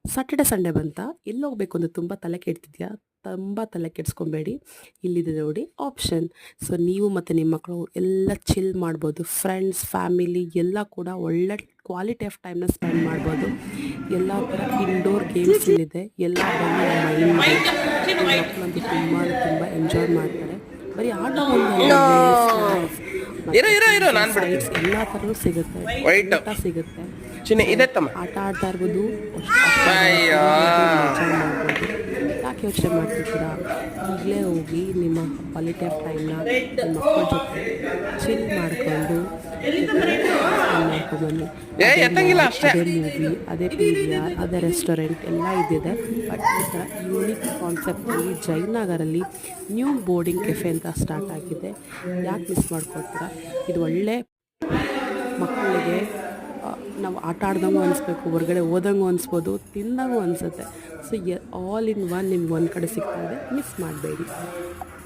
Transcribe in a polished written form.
Saturday Sunday ಬಂತಾ ಎಲ್ಲಿ ಹೋಗ್ಬೇಕು ಅಂತ ತುಂಬ ತಲೆ ಕೆಡ್ತಿದ್ಯಾ? ತುಂಬ ತಲೆ ಕೆಡಿಸ್ಕೊಬೇಡಿ. ಇಲ್ಲಿದೆ ನೋಡಿ ಆಪ್ಷನ್. ಸೊ ನೀವು ಮತ್ತು ನಿಮ್ಮ ಮಕ್ಕಳು ಎಲ್ಲ ಚಿಲ್ ಮಾಡ್ಬೋದು. ಫ್ರೆಂಡ್ಸ್, ಫ್ಯಾಮಿಲಿ ಎಲ್ಲ ಕೂಡ ಒಳ್ಳೆ ಕ್ವಾಲಿಟಿ ಆಫ್ ಟೈಮ್ನ ಸ್ಪೆಂಡ್ ಮಾಡ್ಬೋದು. ಎಲ್ಲ ಥರ ಇಂಡೋರ್ ಗೇಮ್ಸ್ ಇಲ್ಲಿದೆ. ಎಲ್ಲ ಬಂದು ನಮ್ಮ ಮೈಂಡ್ಗೆ ನಿಮ್ಮ ಮಕ್ಕಳಂತೂ ತುಂಬ ಎಂಜಾಯ್ ಮಾಡ್ತಾರೆ. ಬರೀ ಆಟ ಒಂದಲ್ಲ, ಸ್ನ್ಯಾಕ್ಸ್ ಮತ್ತು ಸೈಡ್ಸ್ ಎಲ್ಲ ಥರನೂ ಸಿಗುತ್ತೆ. ಊಟ ಸಿಗುತ್ತೆ. ಆಟ ಆಡ್ತಾ ಇರ್ಬೋದು, ಎಂಜಾಯ್ ಮಾಡ್ಬೋದು. ಯಾಕೆ ಯೋಚನೆ ಮಾಡ್ತಿದ್ದೀರಾ? ಈಗಲೇ ಹೋಗಿ ನಿಮ್ಮ ಕ್ವಾಲಿಟಿ ಆಫ್ ಟೈಮ್ನ ನಿಮ್ಮ ಮಕ್ಕಳ ಜೊತೆ ಚಿಲ್ ಮಾಡಿಕೊಂಡು ಮಾಡ್ಕೊಂಡ್ಬನ್ನಿ. ಅದೇ ಮೂವಿ, ಅದೇ ಪಿ ವಿ ಆರ್, ಅದೇ ರೆಸ್ಟೋರೆಂಟ್ ಎಲ್ಲ ಇದ್ದಿದೆ. ಬಟ್ ಈ ಥರ ಯೂನಿಕ್ ಕಾನ್ಸೆಪ್ಟಲ್ಲಿ ಜಯನಗರಲ್ಲಿ ನ್ಯೂ ಬೋರ್ಡಿಂಗ್ ಕೆಫೆ ಅಂತ ಸ್ಟಾರ್ಟ್ ಆಗಿದೆ. ಯಾಕೆ ಮಿಸ್ ಮಾಡ್ಕೊಳ್ತೀರಾ? ಇದು ಒಳ್ಳೆ ಮಕ್ಕಳಿಗೆ ನಾವು ಆಟ ಆಡ್ದಂಗೂ ಅನಿಸ್ಬೇಕು, ಹೊರಗಡೆ ಹೋದಂಗೂ ಅನಿಸ್ಬೋದು, ತಿಂದಂಗೂ ಅನಿಸುತ್ತೆ. ಸೊ ಆಲ್ ಇನ್ ಒನ್ ನಿಮ್ಗೆ ಒಂದು ಕಡೆ ಸಿಗ್ತಾ ಇದೆ. ಮಿಸ್ ಮಾಡಬೇಡಿ.